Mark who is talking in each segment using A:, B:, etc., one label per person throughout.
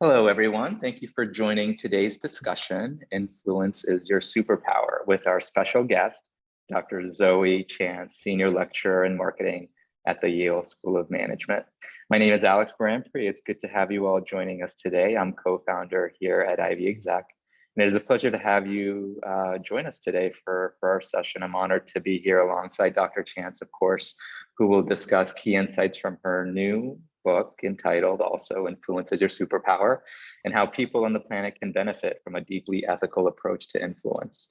A: Hello, everyone. Thank you for joining today's discussion, Influence is Your Superpower, with our special guest, Dr. Zoe Chance, Senior Lecturer in Marketing at the Yale School of Management. My name is Alex Branfrey. It's good to have you all joining us today. I'm co-founder here at Ivy Exec, and it is a pleasure to have you join us today for our session. I'm honored to be here alongside Dr. Chance, of course, who will discuss key insights from her new book entitled also Influence is Your Superpower, and how people on the planet can benefit from a deeply ethical approach to influence.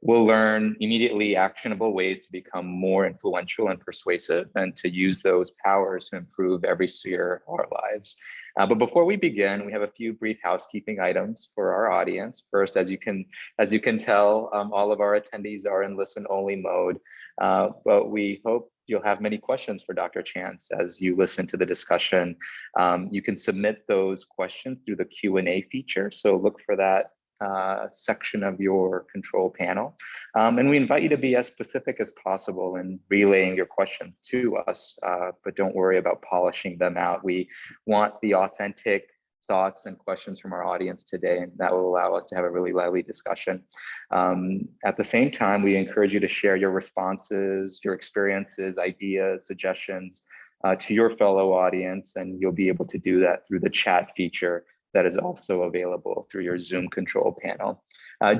A: We'll learn immediately actionable ways to become more influential and persuasive, and to use those powers to improve every sphere of our lives. But before we begin, we have a few brief housekeeping items for our audience. First, as you can tell, all of our attendees are in listen-only mode, but we hope you'll have many questions for Dr. Chance as you listen to the discussion. You can submit those questions through the Q&A feature, so look for that section of your control panel. And we invite you to be as specific as possible in relaying your questions to us, but don't worry about polishing them out. We want the authentic thoughts and questions from our audience today, and that will allow us to have a really lively discussion. At the same time, we encourage you to share your responses, your experiences, ideas, suggestions to your fellow audience, and you'll be able to do that through the chat feature that is also available through your Zoom control panel.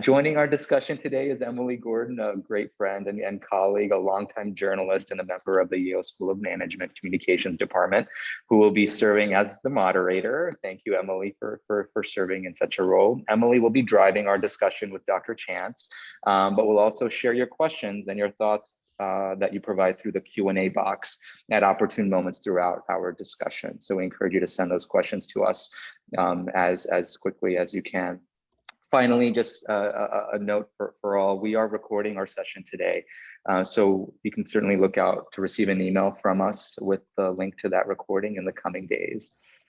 A: Joining our discussion today is Emily Gordon, a great friend and colleague, a longtime journalist and a member of the Yale School of Management Communications Department, who will be serving as the moderator. Thank you, Emily, for serving in such a role. Emily will be driving our discussion with Dr. Chance, but will also share your questions and your thoughts that you provide through the Q&A box at opportune moments throughout our discussion. So we encourage you to send those questions to us as quickly as you can. Finally, just a note for all, we are recording our session today. So you can certainly look out to receive an email from us with the link to that recording in the coming days.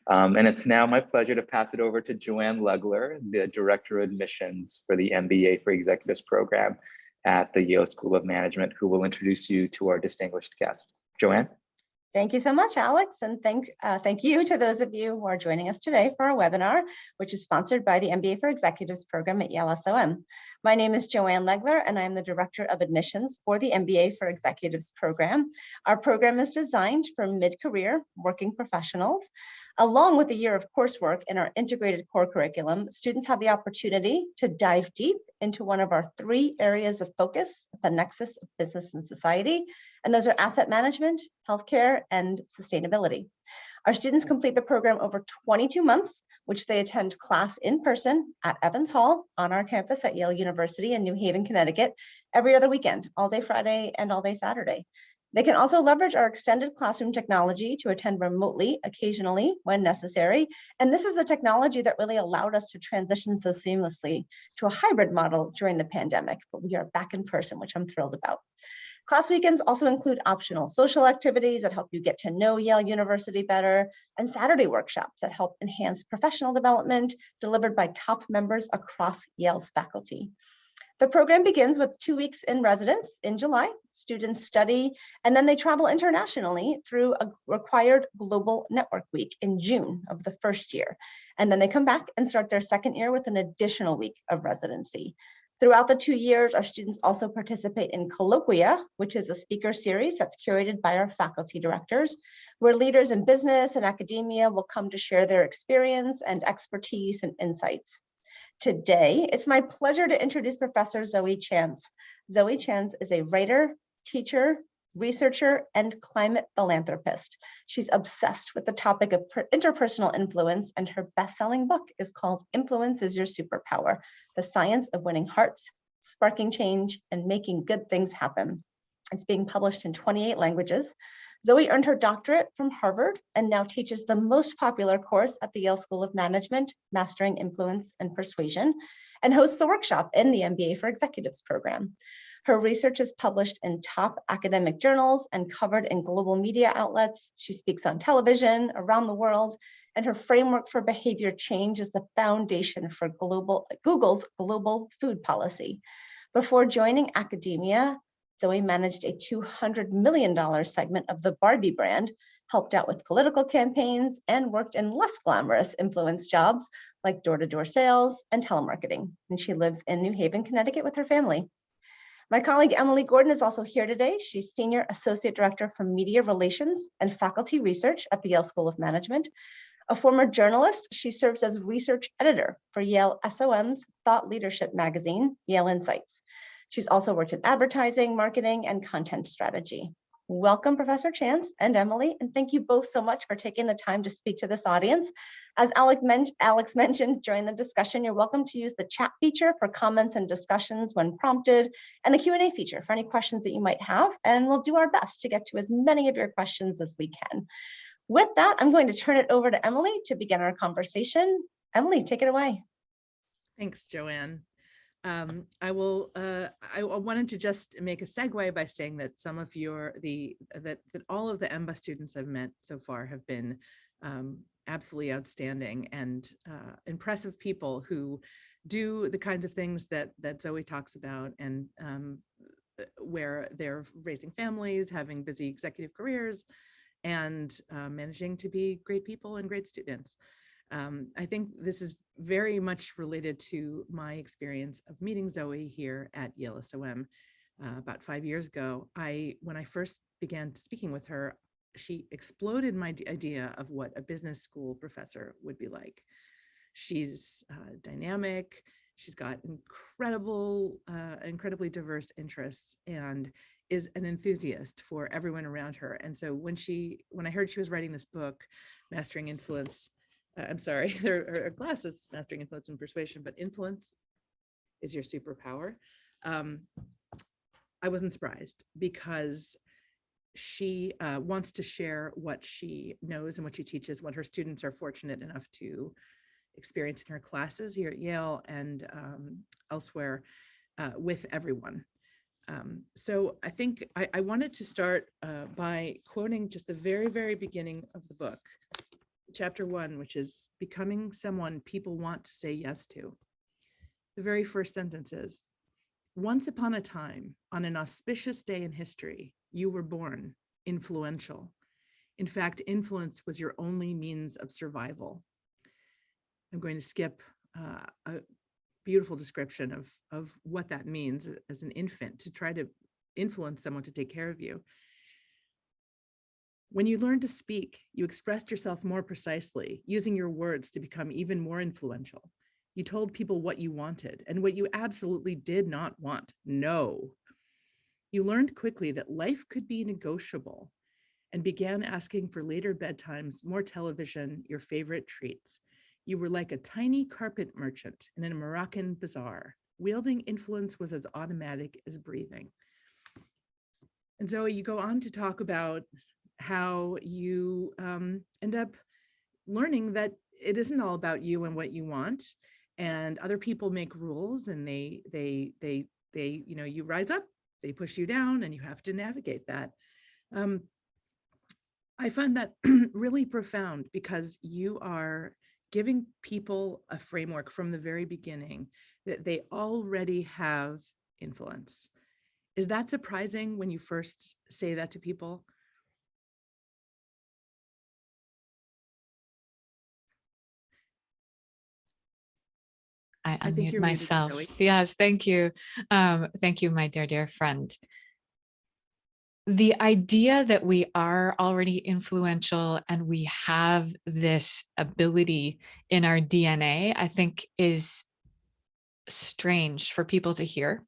A: And it's now my pleasure to pass it over to Joanne Legler, the Director of Admissions for the MBA for Executives program at the Yale School of Management, who will introduce you to our distinguished guest. Joanne?
B: Thank you so much, Alex, and thank you to those of you who are joining us today for our webinar, which is sponsored by the MBA for Executives program at Yale SOM. My name is Joanne Legler, and I am the Director of Admissions for the MBA for Executives program. Our program is designed for mid-career working professionals. Along with a year of coursework in our integrated core curriculum, students have the opportunity to dive deep into one of our 3 areas of focus at the nexus of business and society, and those are asset management, healthcare, and sustainability. Our students complete the program over 22 months, which they attend class in person at Evans Hall on our campus at Yale University in New Haven, Connecticut, every other weekend, all day Friday and all day Saturday. They can also leverage our extended classroom technology to attend remotely occasionally when necessary. And this is a technology that really allowed us to transition so seamlessly to a hybrid model during the pandemic, but we are back in person, which I'm thrilled about. Class weekends also include optional social activities that help you get to know Yale University better, and Saturday workshops that help enhance professional development delivered by top members across Yale's faculty. The program begins with 2 weeks in residence in July. Students study, and then they travel internationally through a required global network week in June of the first year. And then they come back and start their second year with an additional week of residency. Throughout the 2 years, our students also participate in Colloquia, which is a speaker series that's curated by our faculty directors, where leaders in business and academia will come to share their experience and expertise and insights. Today, it's my pleasure to introduce Professor Zoe Chance. Zoe Chance is a writer, teacher, researcher, and climate philanthropist. She's obsessed with the topic of interpersonal influence, and her best-selling book is called Influence is Your Superpower: The Science of Winning Hearts, Sparking Change, and Making Good Things Happen. It's being published in 28 languages. Zoe earned her doctorate from Harvard and now teaches the most popular course at the Yale School of Management, Mastering Influence and Persuasion, and hosts a workshop in the MBA for Executives program. Her research is published in top academic journals and covered in global media outlets. She speaks on television around the world, and her framework for behavior change is the foundation for Google's global food policy. Before joining academia, Zoe managed a $200 million segment of the Barbie brand, helped out with political campaigns, and worked in less glamorous influence jobs like door-to-door sales and telemarketing. And she lives in New Haven, Connecticut with her family. My colleague Emily Gordon is also here today. She's Senior Associate Director for Media Relations and Faculty Research at the Yale School of Management. A former journalist, she serves as research editor for Yale SOM's thought leadership magazine, Yale Insights. She's also worked in advertising, marketing, and content strategy. Welcome, Professor Chance and Emily, and thank you both so much for taking the time to speak to this audience. As Alex mentioned during the discussion, you're welcome to use the chat feature for comments and discussions when prompted, and the Q&A feature for any questions that you might have, and we'll do our best to get to as many of your questions as we can. With that, I'm going to turn it over to Emily to begin our conversation. Emily, take it away.
C: Thanks, Joanne. I wanted to just make a segue by saying that some of that all of the EMBA students I've met so far have been absolutely outstanding and impressive people who do the kinds of things that Zoe talks about, and where they're raising families, having busy executive careers, and managing to be great people and great students. I think this is very much related to my experience of meeting Zoe here at Yale SOM about 5 years ago. When I first began speaking with her, she exploded my idea of what a business school professor would be like. She's dynamic. She's got incredibly diverse interests, and is an enthusiast for everyone around her. And so when I heard she was writing this book, Mastering Influence, I'm sorry, her class is Mastering Influence and Persuasion, but influence is your superpower. I wasn't surprised, because she wants to share what she knows and what she teaches, what her students are fortunate enough to experience in her classes here at Yale and elsewhere with everyone. So I think I wanted to start by quoting just the very, very beginning of the book. Chapter 1, which is becoming someone people want to say yes to. The very first sentence is, once upon a time, on an auspicious day in history, you were born influential. In fact, influence was your only means of survival. I'm going to skip a beautiful description of what that means as an infant, to try to influence someone to take care of you. When you learned to speak, you expressed yourself more precisely, using your words to become even more influential. You told people what you wanted and what you absolutely did not want. No. You learned quickly that life could be negotiable, and began asking for later bedtimes, more television, your favorite treats. You were like a tiny carpet merchant in a Moroccan bazaar. Wielding influence was as automatic as breathing. And Zoe, you go on to talk about how you end up learning that it isn't all about you and what you want, and other people make rules, and they you rise up, they push you down, and you have to navigate that. I find that really profound, because you are giving people a framework from the very beginning that they already have influence. Is that surprising when you first say that to people?
D: I
C: think
D: unmute
C: you're muted,
D: myself.
C: Zoe.
D: Yes, thank you. Thank you, my dear friend. The idea that we are already influential and we have this ability in our DNA, I think is strange for people to hear,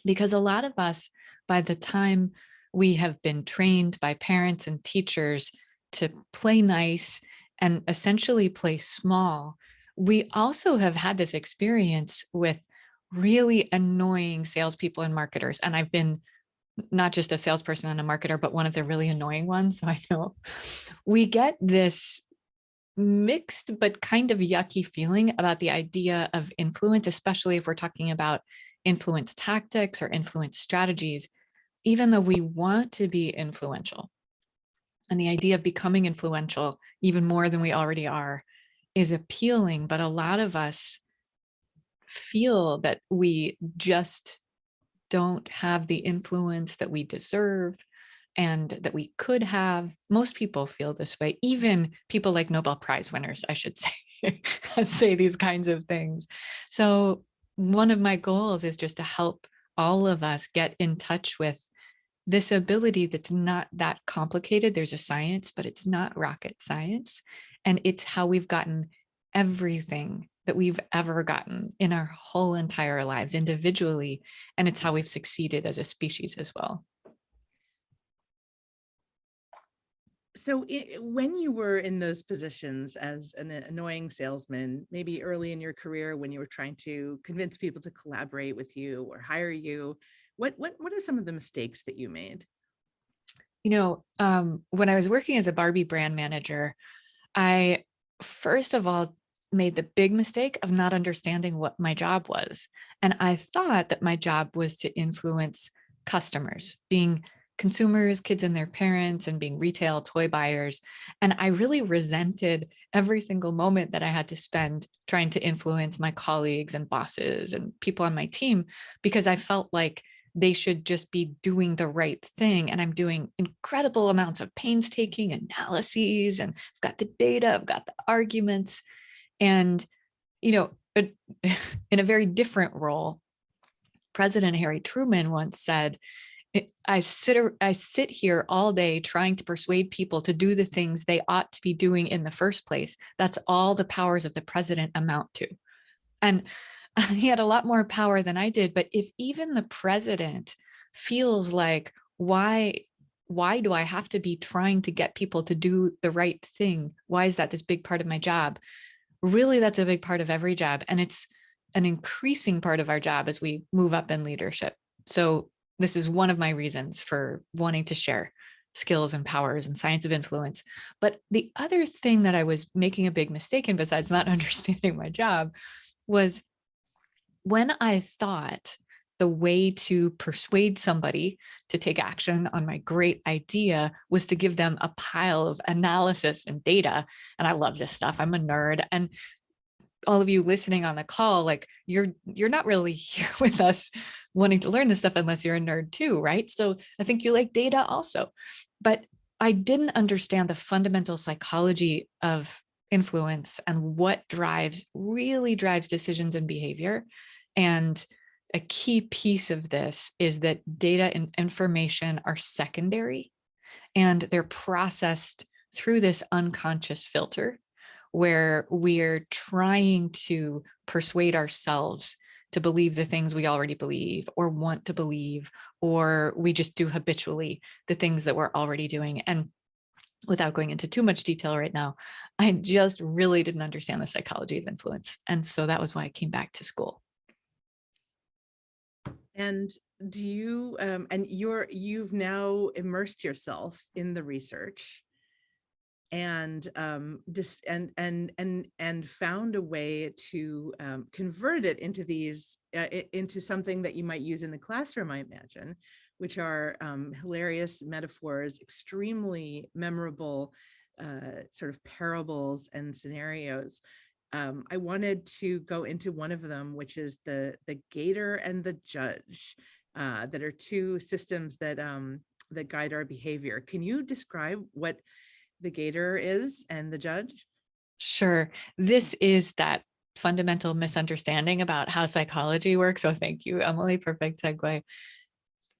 D: because a lot of us, by the time we have been trained by parents and teachers to play nice and essentially play small, we also have had this experience with really annoying salespeople and marketers. And I've been not just a salesperson and a marketer, but one of the really annoying ones. So I know we get this mixed but kind of yucky feeling about the idea of influence, especially if we're talking about influence tactics or influence strategies, even though we want to be influential. And the idea of becoming influential even more than we already are is appealing, but a lot of us feel that we just don't have the influence that we deserve, and that we could have. Most people feel this way, even people like Nobel Prize winners, I should say, say these kinds of things. So one of my goals is just to help all of us get in touch with this ability that's not that complicated. There's a science, but it's not rocket science. And it's how we've gotten everything that we've ever gotten in our whole entire lives individually. And it's how we've succeeded as a species as well.
C: So when you were in those positions as an annoying salesman, maybe early in your career when you were trying to convince people to collaborate with you or hire you, what are some of the mistakes that you made?
D: When I was working as a Barbie brand manager, I first of all made the big mistake of not understanding what my job was. And I thought that my job was to influence customers, being consumers, kids and their parents, and being retail toy buyers. And I really resented every single moment that I had to spend trying to influence my colleagues and bosses and people on my team, because I felt like they should just be doing the right thing. And I'm doing incredible amounts of painstaking analyses, and I've got the data, I've got the arguments. And, in a very different role, President Harry Truman once said, I sit here all day trying to persuade people to do the things they ought to be doing in the first place. That's all the powers of the president amount to. And he had a lot more power than I did. But if even the president feels like, why do I have to be trying to get people to do the right thing? Why is that this big part of my job? Really, that's a big part of every job. And it's an increasing part of our job as we move up in leadership. So this is one of my reasons for wanting to share skills and powers and science of influence. But the other thing that I was making a big mistake in, besides not understanding my job, was when I thought the way to persuade somebody to take action on my great idea was to give them a pile of analysis and data. And I love this stuff. I'm a nerd. And all of you listening on the call, like you're not really here with us wanting to learn this stuff unless you're a nerd too, right? So I think you like data also. But I didn't understand the fundamental psychology of influence and what really drives decisions and behavior. And a key piece of this is that data and information are secondary, and they're processed through this unconscious filter where we're trying to persuade ourselves to believe the things we already believe or want to believe, or we just do habitually the things that we're already doing. And without going into too much detail right now, I just really didn't understand the psychology of influence. And so that was why I came back to school.
C: And do you, and you've now immersed yourself in the research and and found a way to convert it into into something that you might use in the classroom, I imagine, which are hilarious metaphors, extremely memorable sort of parables and scenarios. I wanted to go into one of them, which is the gator and the judge, that are two systems that that guide our behavior. Can you describe what the gator is and the judge?
D: Sure. This is that fundamental misunderstanding about how psychology works. So thank you, Emily. Perfect segue.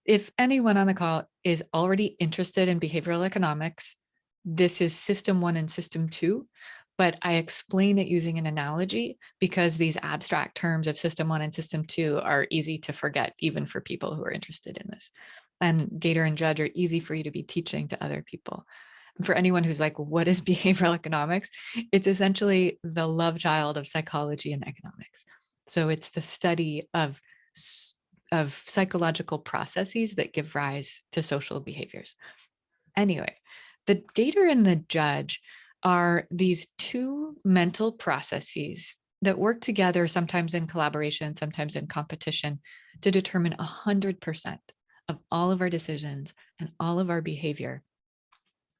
D: If anyone on the call is already interested in behavioral economics, this is system 1 and system 2. But I explain it using an analogy because these abstract terms of system 1 and system 2 are easy to forget, even for people who are interested in this. And gator and judge are easy for you to be teaching to other people. For anyone who's like, what is behavioral economics? It's essentially the love child of psychology and economics. So it's the study of psychological processes that give rise to social behaviors. Anyway, the gator and the judge are these two mental processes that work together, sometimes in collaboration, sometimes in competition, to determine 100% of all of our decisions and all of our behavior.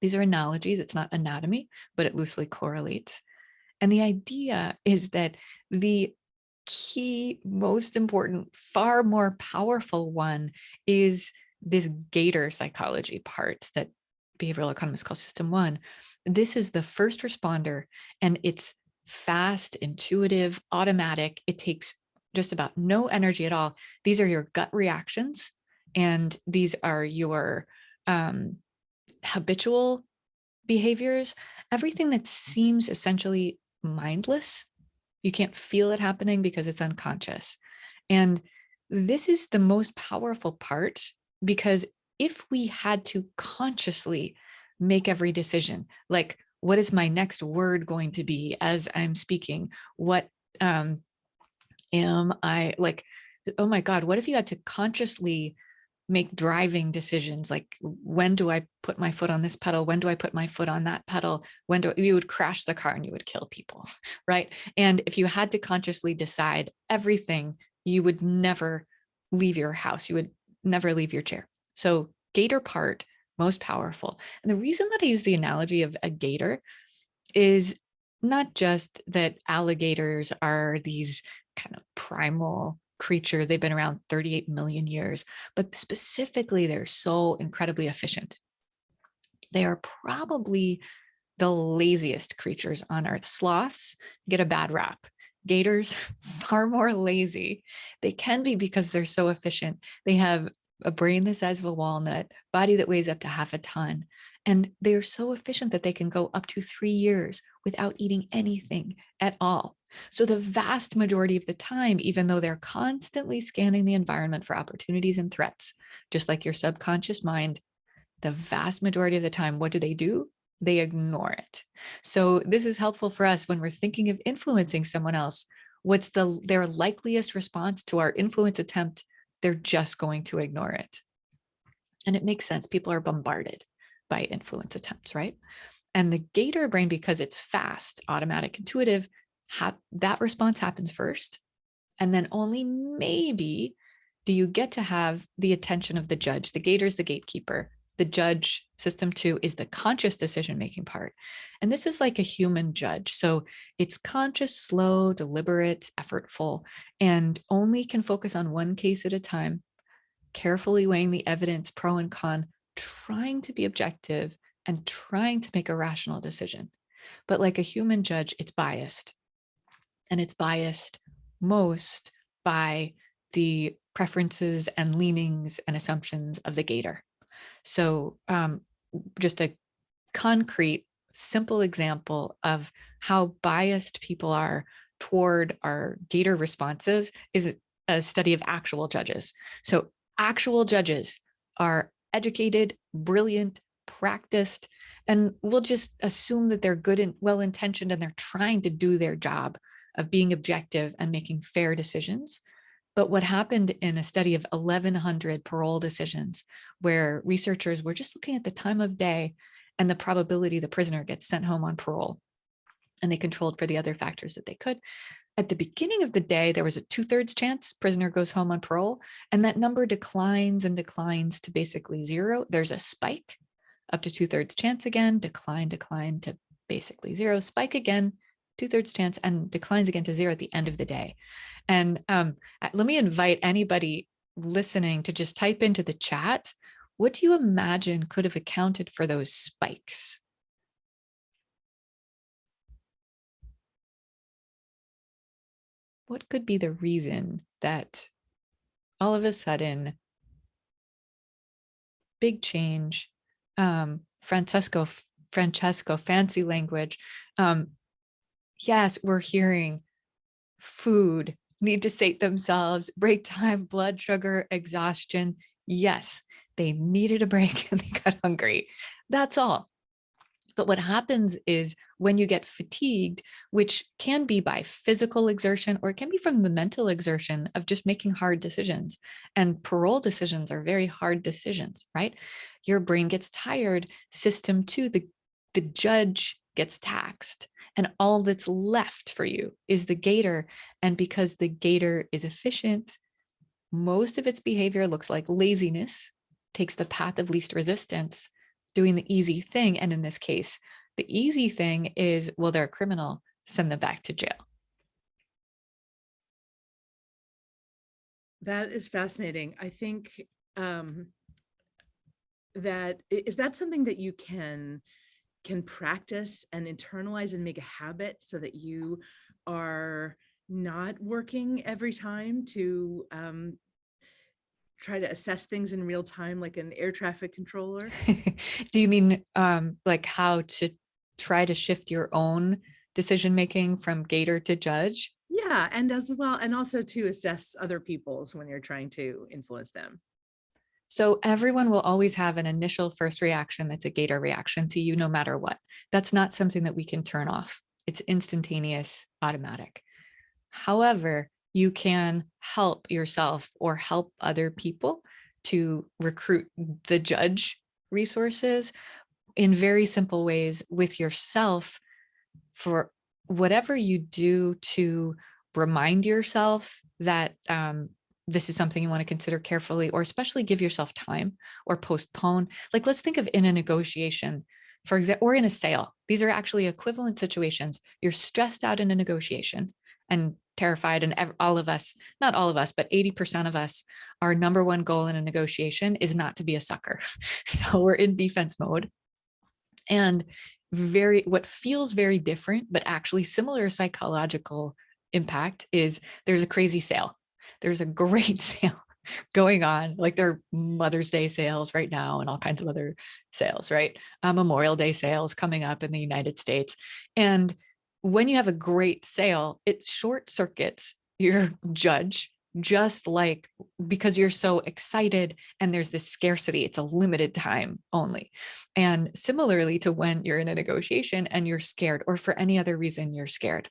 D: These are analogies. It's not anatomy, but it loosely correlates. And the idea is that the key, most important, far more powerful one is this gator psychology part that behavioral economists call system 1, this is the first responder, and it's fast, intuitive, automatic. It takes just about no energy at all. These are your gut reactions, and these are your habitual behaviors, everything that seems essentially mindless. You can't feel it happening because it's unconscious. And this is the most powerful part, because if we had to consciously make every decision, like what is my next word going to be as I'm speaking? What am I like? Oh my God, what if you had to consciously make driving decisions, like when do I put my foot on this pedal, when do I put my foot on that pedal, when do you would crash the car and you would kill people, right? And if you had to consciously decide everything, you would never leave your house, you would never leave your chair. So gator part, most powerful. And the reason that I use the analogy of a gator is not just that alligators are these kind of primal creatures, they've been around 38 million years, but specifically, they're so incredibly efficient. They are probably the laziest creatures on Earth. Sloths get a bad rap. Gators, far more lazy. They can be because they're so efficient. They have a brain the size of a walnut, body that weighs up to half a ton. And they're so efficient that they can go up to 3 years without eating anything at all. So the vast majority of the time, even though they're constantly scanning the environment for opportunities and threats, just like your subconscious mind, the vast majority of the time, what do? They ignore it. So this is helpful for us when we're thinking of influencing someone else. What's their likeliest response to our influence attempt? They're just going to ignore it. And it makes sense. People are bombarded by influence attempts, right? And the gator brain, because it's fast, automatic, intuitive, that response happens first. And then only maybe do you get to have the attention of the judge. The gator's the gatekeeper. The judge, system 2, is the conscious decision-making part. And this is like a human judge. So it's conscious, slow, deliberate, effortful, and only can focus on one case at a time, carefully weighing the evidence, pro and con, trying to be objective and trying to make a rational decision. But like a human judge, it's biased. And it's biased most by the preferences and leanings and assumptions of the gator. So just a concrete, simple example of how biased people are toward our gator responses is a study of actual judges. So actual judges are educated, brilliant, practiced, and we'll just assume that they're good and well-intentioned and they're trying to do their job of being objective and making fair decisions. But what happened in a study of 1,100 parole decisions, where researchers were just looking at the time of day and the probability the prisoner gets sent home on parole, and they controlled for the other factors that they could. At the beginning of the day, there was a 2/3 chance prisoner goes home on parole, and that number declines and declines to basically 0. There's a spike up to 2/3 chance again, decline to basically 0, spike again, 2/3 chance, and declines again to 0 at the end of the day. And let me invite anybody listening to just type into the chat, what do you imagine could have accounted for those spikes? What could be the reason that all of a sudden, big change, Francesco, fancy language. Yes, we're hearing food, need to sate themselves, break time, blood sugar, exhaustion. Yes, they needed a break and they got hungry. That's all. But what happens is when you get fatigued, which can be by physical exertion or it can be from the mental exertion of just making hard decisions. And parole decisions are very hard decisions, right? Your brain gets tired. System 2, the judge gets taxed. And all that's left for you is the gator. And because the gator is efficient, most of its behavior looks like laziness, takes the path of least resistance, doing the easy thing. And in this case, the easy thing is, well, they're a criminal, send them back to jail.
C: That is fascinating. I think is that something that you can practice and internalize and make a habit so that you are not working every time to try to assess things in real time like an air traffic controller?
D: Do you mean like how to try to shift your own decision making from gator to judge?
C: Yeah, and as well, and also to assess other people's when you're trying to influence them.
D: So everyone will always have an initial first reaction that's a gator reaction to you no matter what. That's not something that we can turn off. It's instantaneous, automatic. However, you can help yourself or help other people to recruit the judge resources in very simple ways with yourself for whatever you do to remind yourself that this is something you want to consider carefully, or especially give yourself time or postpone. Like, let's think of in a negotiation, for example, or in a sale. These are actually equivalent situations. You're stressed out in a negotiation and terrified, and all of us, not all of us, but 80% of us, our number one goal in a negotiation is not to be a sucker. So we're in defense mode. And what feels very different, but actually similar psychological impact is there's a crazy sale. There's a great sale going on. Like there are Mother's Day sales right now and all kinds of other sales, right? Memorial Day sales coming up in the United States. And when you have a great sale, it short circuits your judge, just like because you're so excited and there's this scarcity, it's a limited time only. And similarly to when you're in a negotiation and you're scared, or for any other reason you're scared,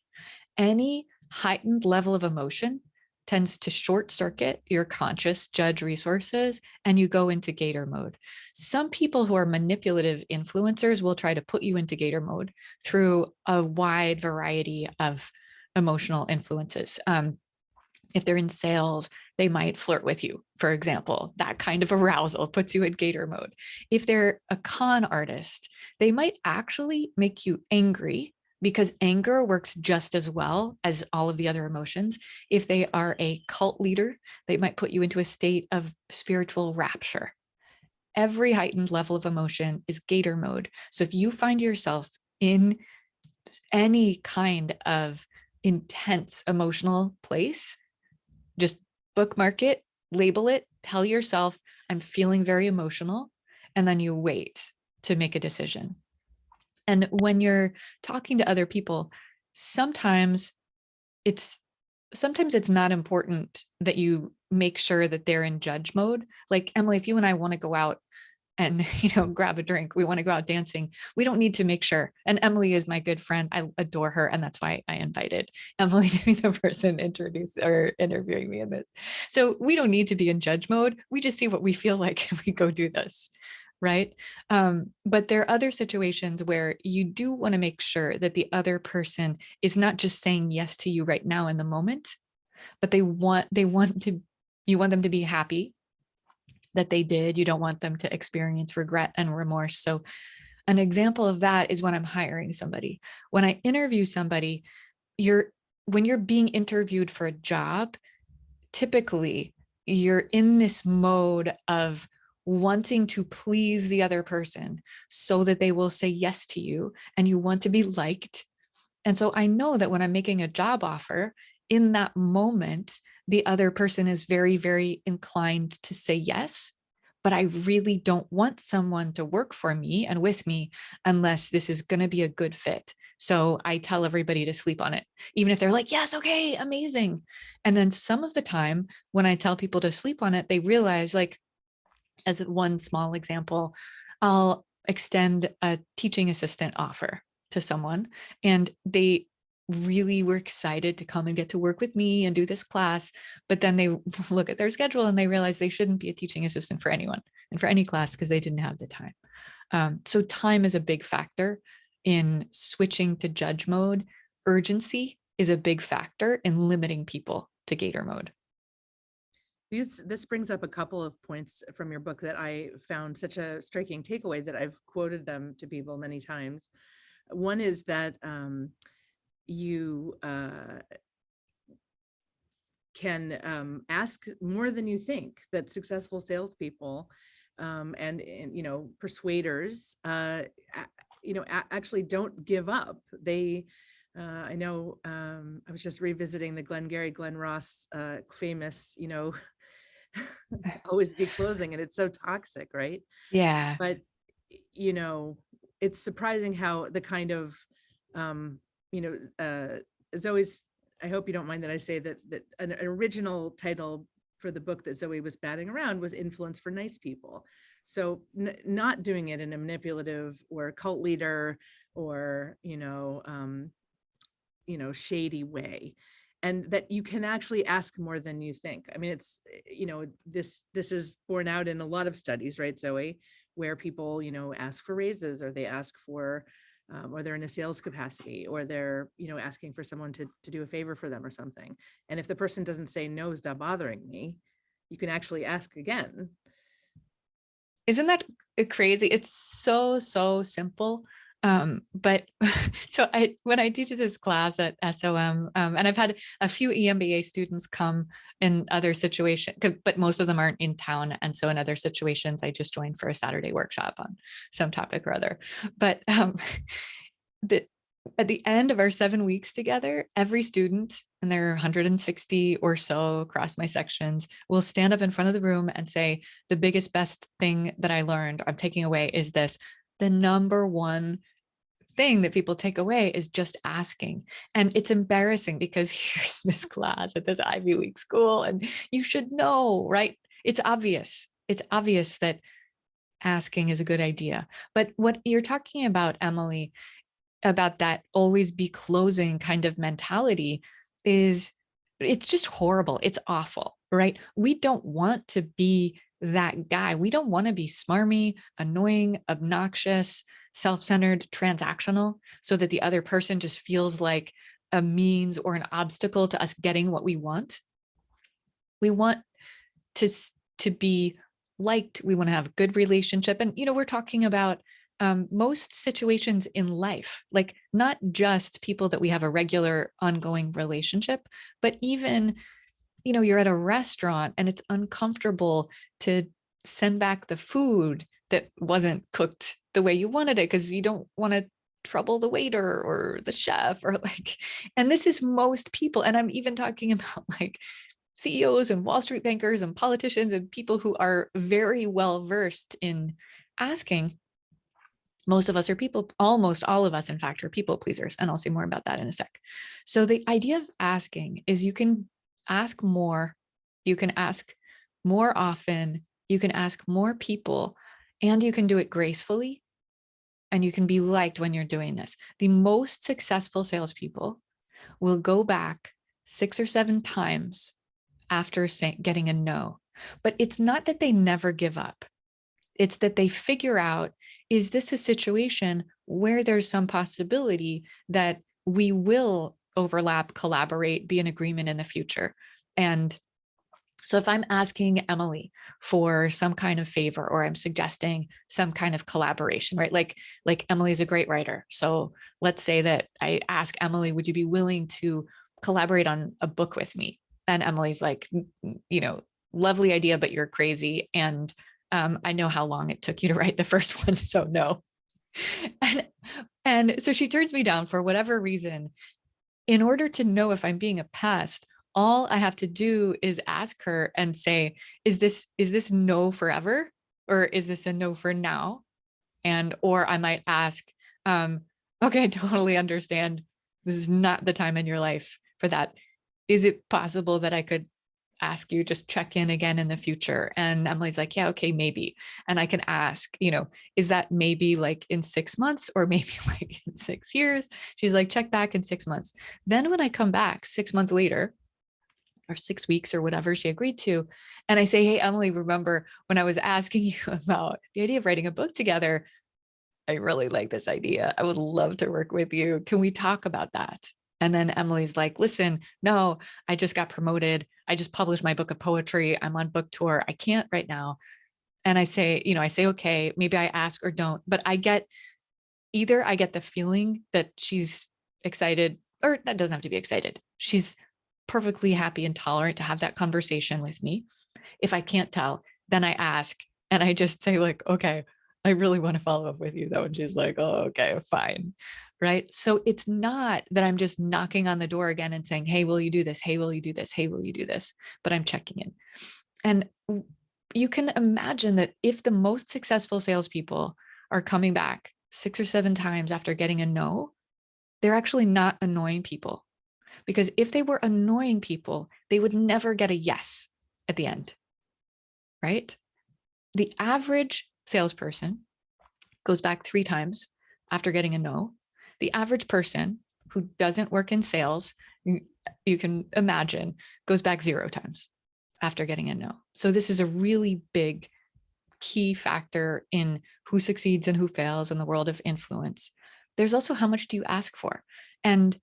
D: any heightened level of emotion tends to short circuit your conscious judge resources and you go into gator mode. Some people who are manipulative influencers will try to put you into gator mode through a wide variety of emotional influences. If they're in sales, they might flirt with you, for example. That kind of arousal puts you in gator mode. If they're a con artist, they might actually make you angry, because anger works just as well as all of the other emotions. If they are a cult leader, they might put you into a state of spiritual rapture. Every heightened level of emotion is gator mode. So if you find yourself in any kind of intense emotional place, just bookmark it, label it, tell yourself, I'm feeling very emotional, and then you wait to make a decision. And when you're talking to other people, sometimes it's not important that you make sure that they're in judge mode. Like, Emily, if you and I want to go out and grab a drink, we want to go out dancing, we don't need to make sure. And Emily is my good friend, I adore her, and that's why I invited Emily to be the person interviewing me in this. So we don't need to be in judge mode. We just see what we feel like if we go do this, right? But there are other situations where you do want to make sure that the other person is not just saying yes to you right now in the moment, but you want them to be happy that they did. You don't want them to experience regret and remorse. So an example of that is when I'm hiring somebody. When I interview somebody, when you're being interviewed for a job, typically you're in this mode of wanting to please the other person so that they will say yes to you, and you want to be liked. And so I know that when I'm making a job offer, in that moment, the other person is very, very inclined to say yes, but I really don't want someone to work for me and with me unless this is going to be a good fit. So I tell everybody to sleep on it, even if they're like, yes, okay, amazing. And then some of the time when I tell people to sleep on it, they realize, like, as one small example, I'll extend a teaching assistant offer to someone, and they really were excited to come and get to work with me and do this class. But then they look at their schedule and they realize they shouldn't be a teaching assistant for anyone and for any class because they didn't have the time. So time is a big factor in switching to judge mode. Urgency is a big factor in limiting people to gator mode.
C: This brings up a couple of points from your book that I found such a striking takeaway that I've quoted them to people many times. One is that you can ask more than you think, that successful salespeople and persuaders, actually don't give up. They, I know, I was just revisiting the Glenn Ross famous, always be closing, and it's so toxic, right?
D: Yeah.
C: But it's surprising how the kind of Zoe's, I hope you don't mind that I say that an original title for the book that Zoe was batting around was Influence for Nice People. So not doing it in a manipulative or cult leader or shady way, and that you can actually ask more than you think. I mean, it's this is borne out in a lot of studies, right, Zoe, where people ask for raises, or they ask for or they're in a sales capacity, or they're asking for someone to do a favor for them or something, and if the person doesn't say no, stop bothering me, you can actually ask again.
D: Isn't that crazy? It's so simple. But so when I teach this class at SOM, and I've had a few EMBA students come in other situations, but most of them aren't in town. And so in other situations, I just joined for a Saturday workshop on some topic or other. But at the end of our 7 weeks together, every student, and there are 160 or so across my sections, will stand up in front of the room and say, the biggest, best thing that I learned, I'm taking away is this. The number one thing that people take away is just asking. And it's embarrassing because here's this class at this Ivy League school, and you should know, right? It's obvious. It's obvious that asking is a good idea. But what you're talking about, Emily, about that always be closing kind of mentality, is it's just horrible. It's awful, right? We don't want to be that guy. We don't want to be smarmy, annoying, obnoxious, self-centered, transactional, so that the other person just feels like a means or an obstacle to us getting what we want. We want to be liked. We want to have a good relationship. And, we're talking about most situations in life, like not just people that we have a regular ongoing relationship, but even, you're at a restaurant and it's uncomfortable to send back the food that wasn't cooked the way you wanted it because you don't want to trouble the waiter or the chef, or and this is most people. And I'm even talking about like CEOs and Wall Street bankers and politicians and people who are very well versed in asking. Most of us are people, almost all of us, in fact, are people pleasers. And I'll say more about that in a sec. So the idea of asking is you can ask more, you can ask more often, you can ask more people, and you can do it gracefully, and you can be liked when you're doing this. The most successful salespeople will go back 6 or 7 times after getting a no. But it's not that they never give up. It's that they figure out, is this a situation where there's some possibility that we will overlap, collaborate, be in agreement in the future? And so if I'm asking Emily for some kind of favor, or I'm suggesting some kind of collaboration, right? Like Emily is a great writer. So let's say that I ask Emily, would you be willing to collaborate on a book with me? And Emily's like, lovely idea, but you're crazy. And I know how long it took you to write the first one, so no. And so she turns me down for whatever reason. In order to know if I'm being a pest, all I have to do is ask her and say, is this no forever? Or is this a no for now? Or I might ask, okay, I totally understand. This is not the time in your life for that. Is it possible that I could ask you just check in again in the future? And Emily's like, yeah, okay, maybe. And I can ask, is that maybe like in 6 months, or maybe like in 6 years? She's like, check back in 6 months. Then when I come back 6 months later, or 6 weeks or whatever she agreed to, and I say, hey, Emily, remember when I was asking you about the idea of writing a book together? I really like this idea. I would love to work with you. Can we talk about that? And then Emily's like, listen, no, I just got promoted. I just published my book of poetry. I'm on book tour. I can't right now. And I say, okay, maybe I ask or don't, but I get the feeling that she's excited, or that doesn't have to be excited. She's perfectly happy and tolerant to have that conversation with me. If I can't tell, then I ask, And I just say like, okay, I really want to follow up with you though. And she's like, oh, okay, fine. Right. So it's not that I'm just knocking on the door again and saying, hey, will you do this? Hey, will you do this? Hey, will you do this? But I'm checking in. And you can imagine that if the most successful salespeople are coming back 6 or 7 times after getting a no, they're actually not annoying people. Because if they were annoying people, they would never get a yes at the end, right? The average salesperson goes back 3 times after getting a no. The average person who doesn't work in sales, you can imagine, goes back 0 times after getting a no. So this is a really big key factor in who succeeds and who fails in the world of influence. There's also how much do you ask for? And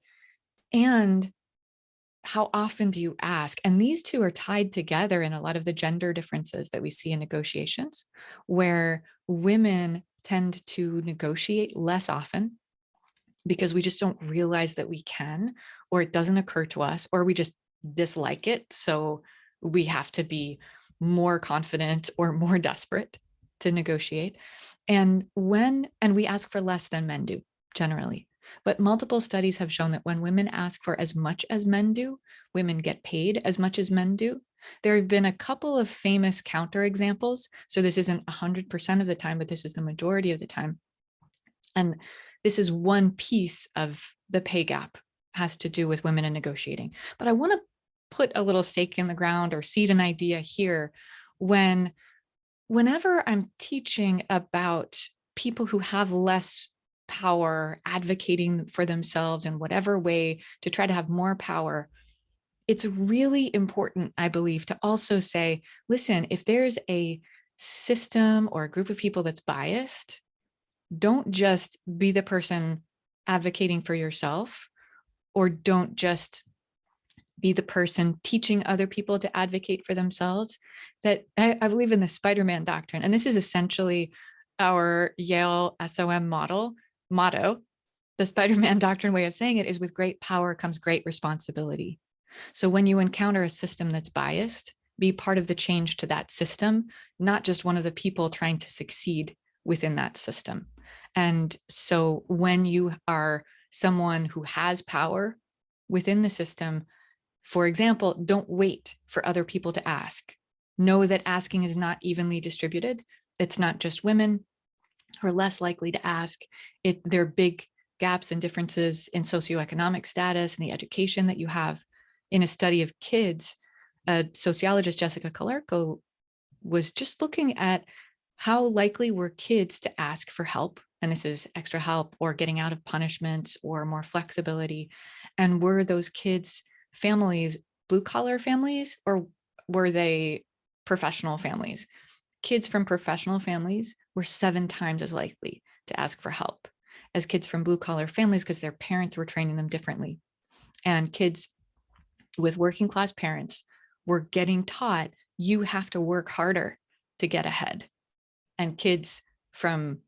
D: how often do you ask? And these two are tied together in a lot of the gender differences that we see in negotiations, where women tend to negotiate less often because we just don't realize that we can, or it doesn't occur to us, or we just dislike it. So we have to be more confident or more desperate to negotiate. And we ask for less than men do generally. But multiple studies have shown that when women ask for as much as men do, women get paid as much as men do. There have been a couple of famous counterexamples. So this isn't 100% of the time, but this is the majority of the time. And this is one piece of the pay gap, has to do with women in negotiating. But I want to put a little stake in the ground or seed an idea here. Whenever I'm teaching about people who have less power, advocating for themselves in whatever way to try to have more power, it's really important, I believe, to also say, listen, if there's a system or a group of people that's biased, don't just be the person advocating for yourself, or don't just be the person teaching other people to advocate for themselves. That I believe in the Spider-Man doctrine, and this is essentially our Yale SOM motto. The Spider-Man doctrine way of saying it is, with great power comes great responsibility. So when you encounter a system that's biased, be part of the change to that system, not just one of the people trying to succeed within that system. And so when you are someone who has power within the system, for example, don't wait for other people to ask. Know that asking is not evenly distributed. It's not just women who are less likely to ask. There are big gaps and differences in socioeconomic status and the education that you have. In a study of kids, sociologist Jessica Calerco was just looking at how likely were kids to ask for help, and this is extra help or getting out of punishments or more flexibility. And were those kids' families blue-collar families, or were they professional families? Kids from professional families were 7 times as likely to ask for help as kids from blue-collar families, because their parents were training them differently. And kids with working class parents were getting taught, you have to work harder to get ahead. And kids from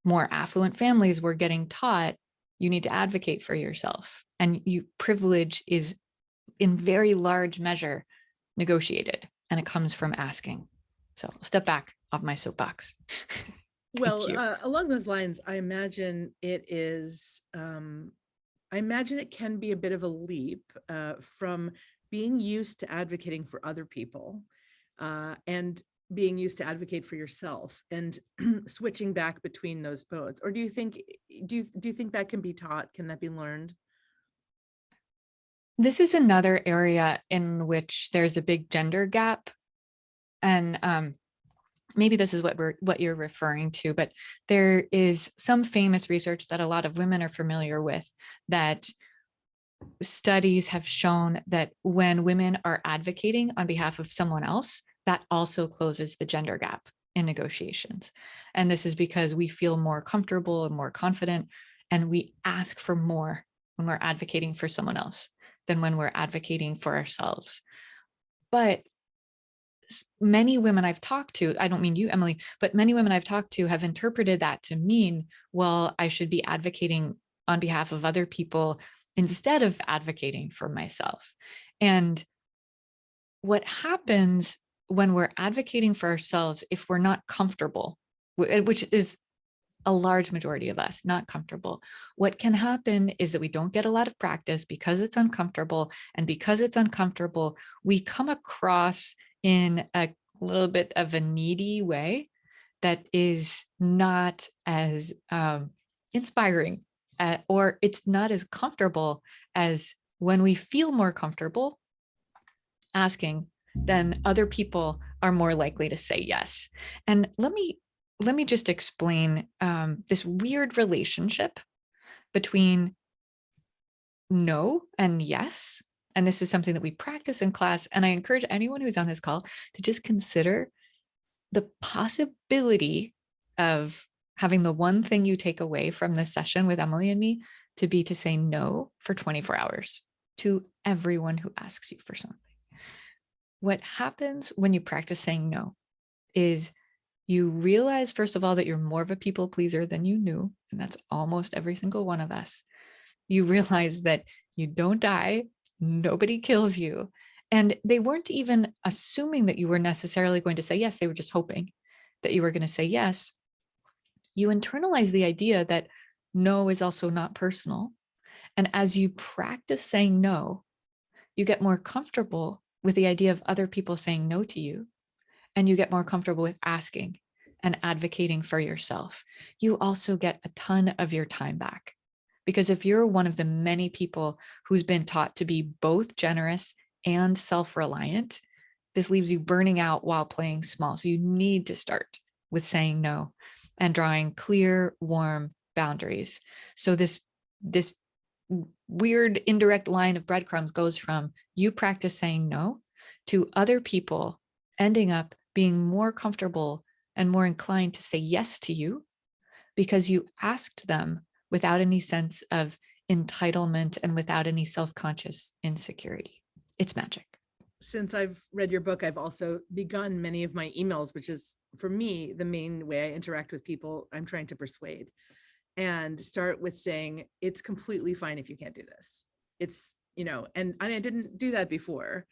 D: more affluent families were getting taught, you need to advocate for yourself. And privilege is in very large measure negotiated, and it comes from asking. So I'll step back off my soapbox.
C: Well, along those lines, I imagine it can be a bit of a leap from being used to advocating for other people and being used to advocate for yourself, and switching back between those boats. Or do you think that can be taught? Can that be learned?
D: This is another area in which there's a big gender gap. And maybe this is what you're referring to, but there is some famous research that a lot of women are familiar with, that studies have shown that when women are advocating on behalf of someone else, that also closes the gender gap in negotiations. And this is because we feel more comfortable and more confident, and we ask for more when we're advocating for someone else than when we're advocating for ourselves. But many women I've talked to, I don't mean you, Emily, but many women I've talked to have interpreted that to mean, well, I should be advocating on behalf of other people instead of advocating for myself. And what happens when we're advocating for ourselves, if we're not comfortable, which is a large majority of us not comfortable, what can happen is that we don't get a lot of practice because it's uncomfortable. And because it's uncomfortable, we come across in a little bit of a needy way that is not as inspiring, or it's not as comfortable as when we feel more comfortable asking, then other people are more likely to say yes. And let me just explain this weird relationship between no and yes. And this is something that we practice in class. And I encourage anyone who's on this call to just consider the possibility of having the one thing you take away from this session with Emily and me to be to say no for 24 hours to everyone who asks you for something. What happens when you practice saying no is you realize, first of all, that you're more of a people pleaser than you knew. And that's almost every single one of us. You realize that you don't die, nobody kills you. And they weren't even assuming that you were necessarily going to say yes. They were just hoping that you were going to say yes. You internalize the idea that no is also not personal. And as you practice saying no, you get more comfortable with the idea of other people saying no to you. And you get more comfortable with asking and advocating for yourself. You also get a ton of your time back. Because if you're one of the many people who's been taught to be both generous and self-reliant, this leaves you burning out while playing small. So you need to start with saying no and drawing clear, warm boundaries. So this weird indirect line of breadcrumbs goes from you practice saying no to other people ending up being more comfortable and more inclined to say yes to you because you asked them without any sense of entitlement and without any self-conscious insecurity. It's magic.
C: Since I've read your book, I've also begun many of my emails, which is for me, the main way I interact with people I'm trying to persuade, and start with saying, it's completely fine if you can't do this. It's, and I didn't do that before.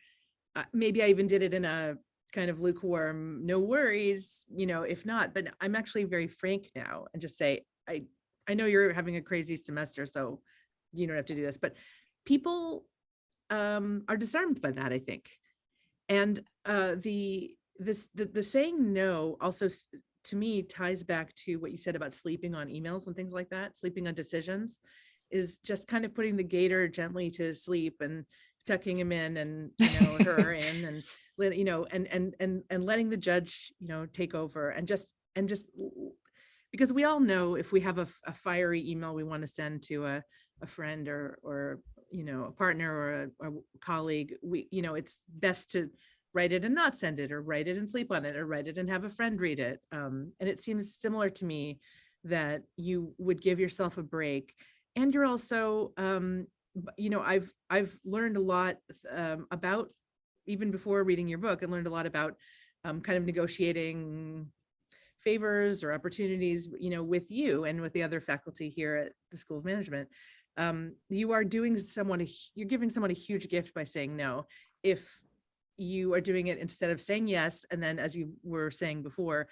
C: Maybe I even did it in a kind of lukewarm, no worries, if not, but I'm actually very frank now and just say, I know you're having a crazy semester, so you don't have to do this, but people are disarmed by that, I think. And the saying no also to me ties back to what you said about sleeping on emails and things like that. Sleeping on decisions is just kind of putting the gator gently to sleep and tucking him in and her in and and letting the judge take over and just because we all know if we have a fiery email we want to send to a friend or a partner or a colleague, it's best to write it and not send it, or write it and sleep on it, or write it and have a friend read it. And it seems similar to me that you would give yourself a break. And you're also, I've learned a lot about, even before reading your book, I learned a lot about kind of negotiating favors or opportunities, with you and with the other faculty here at the School of Management. You are doing you're giving someone a huge gift by saying no. If you are doing it instead of saying yes, and then, as you were saying before,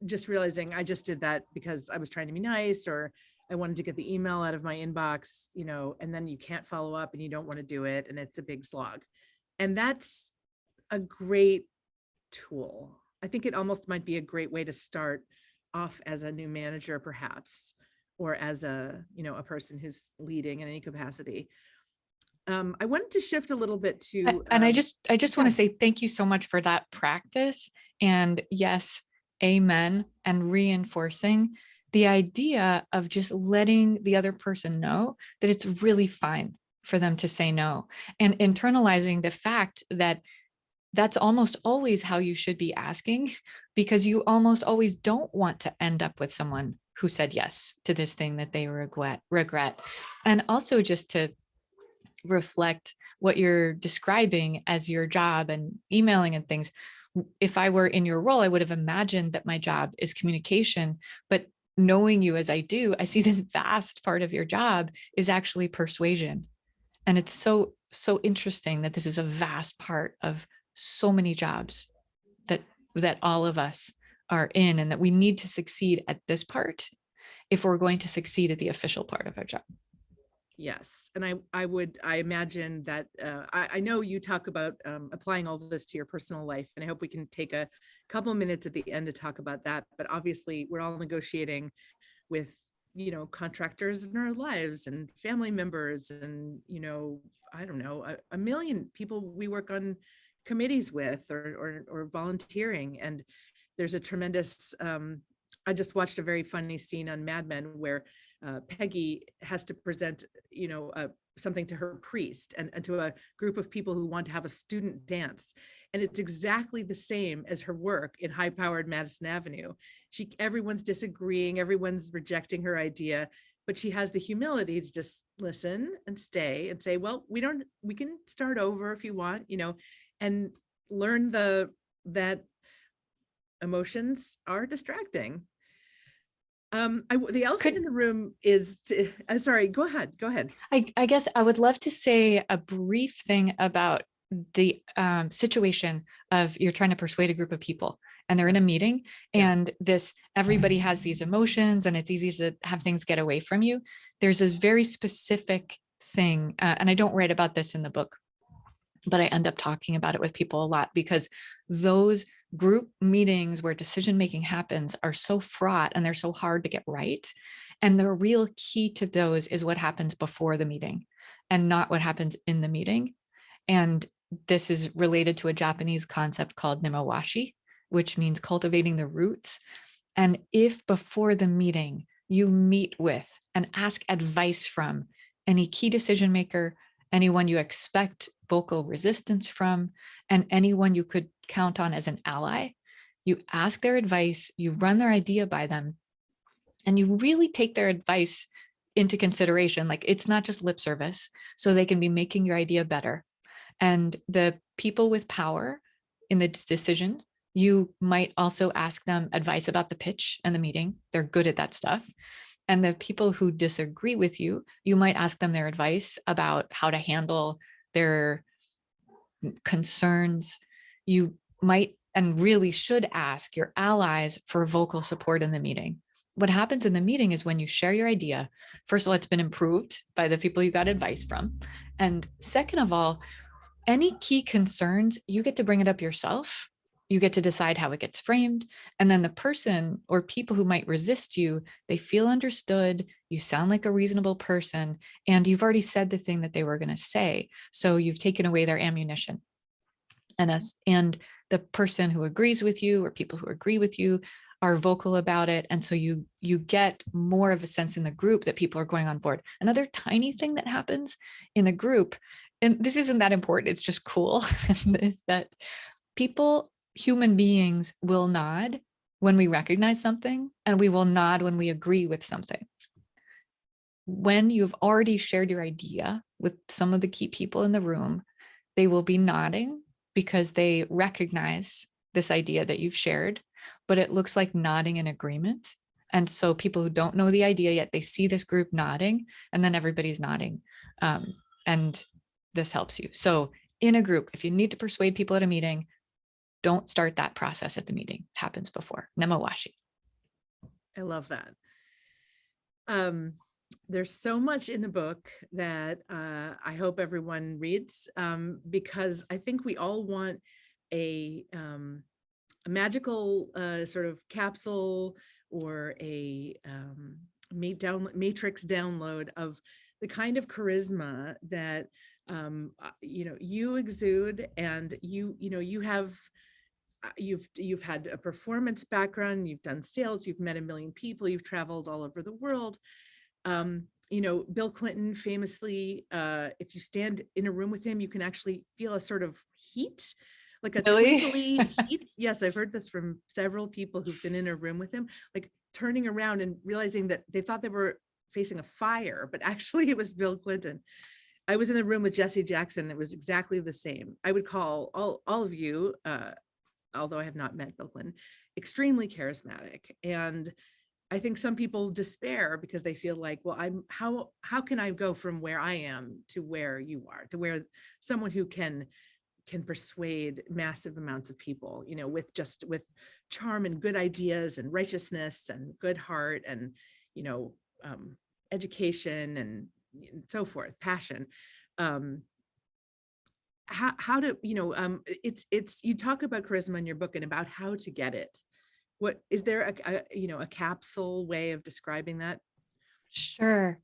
C: just realizing I just did that because I was trying to be nice, or I wanted to get the email out of my inbox, and then you can't follow up and you don't want to do it, and it's a big slog. And that's a great tool. I think it almost might be a great way to start off as a new manager, perhaps, or as a person who's leading in any capacity. I wanted to shift a little bit to,
D: and I just want to say thank you so much for that practice. And yes, amen. And reinforcing the idea of just letting the other person know that it's really fine for them to say no, and internalizing the fact that that's almost always how you should be asking, because you almost always don't want to end up with someone who said yes to this thing that they regret. And also just to reflect what you're describing as your job and emailing and things. If I were in your role, I would have imagined that my job is communication, but knowing you as I do, I see this vast part of your job is actually persuasion. And it's so interesting that this is a vast part of so many jobs that all of us are in, and that we need to succeed at this part if we're going to succeed at the official part of our job.
C: Yes, and I imagine that I know you talk about applying all of this to your personal life, and I hope we can take a couple minutes at the end to talk about that. But obviously, we're all negotiating with, contractors in our lives and family members, and I don't know, a million people we work on committees with or volunteering, and there's a tremendous. I just watched a very funny scene on Mad Men where Peggy has to present, something to her priest and to a group of people who want to have a student dance. And it's exactly the same as her work in high-powered Madison Avenue. Everyone's disagreeing, everyone's rejecting her idea, but she has the humility to just listen and stay and say, well, we can start over if you want, and learn that emotions are distracting. The elephant in the room is, sorry, go ahead.
D: I guess I would love to say a brief thing about the situation of you're trying to persuade a group of people and they're in a meeting, and everybody has these emotions and it's easy to have things get away from you. There's a very specific thing, and I don't write about this in the book, but I end up talking about it with people a lot, because those group meetings where decision-making happens are so fraught and they're so hard to get right. And the real key to those is what happens before the meeting and not what happens in the meeting. And this is related to a Japanese concept called nemawashi, which means cultivating the roots. And if before the meeting you meet with and ask advice from any key decision maker, anyone you expect vocal resistance from, and anyone you could count on as an ally, you ask their advice, you run their idea by them, and you really take their advice into consideration. Like, it's not just lip service, so they can be making your idea better. And the people with power in the decision, you might also ask them advice about the pitch and the meeting. They're good at that stuff. And the people who disagree with you, you might ask them their advice about how to handle their concerns. You might and really should ask your allies for vocal support in the meeting. What happens in the meeting is when you share your idea, first of all, it's been improved by the people you got advice from. And second of all, any key concerns, you get to bring it up yourself. You get to decide how it gets framed. And then the person or people who might resist you, they feel understood. You sound like a reasonable person, and you've already said the thing that they were going to say. So you've taken away their ammunition. And the person who agrees with you or people who agree with you are vocal about it. And so you get more of a sense in the group that people are going on board. Another tiny thing that happens in the group, and this isn't that important, it's just cool, is that human beings will nod when we recognize something, and we will nod when we agree with something. When you've already shared your idea with some of the key people in the room, they will be nodding because they recognize this idea that you've shared, but it looks like nodding in agreement. And so people who don't know the idea yet, they see this group nodding, and then everybody's nodding. And this helps you. So in a group, if you need to persuade people at a meeting, don't start that process at the meeting. It happens before. Nemawashi.
C: I love that. There's so much in the book that I hope everyone reads, because I think we all want a magical sort of capsule or a matrix download of the kind of charisma that you exude, and you've had a performance background, you've done sales, you've met a million people, you've traveled all over the world. Bill Clinton famously, if you stand in a room with him, you can actually feel a sort of heat, like a twinkly heat. Yes, I've heard this from several people who've been in a room with him, like turning around and realizing that they thought they were facing a fire, but actually it was Bill Clinton. I was in the room with Jesse Jackson. It was exactly the same. I would call all of you, although I have not met Bill Clinton, extremely charismatic. And I think some people despair because they feel like, well, how can I go from where I am to where you are, to where someone who can can persuade massive amounts of people, with charm and good ideas and righteousness and good heart and, education and so forth, passion. How to, it's you talk about charisma in your book and about how to get it. What is there a capsule way of describing that?
D: Sure.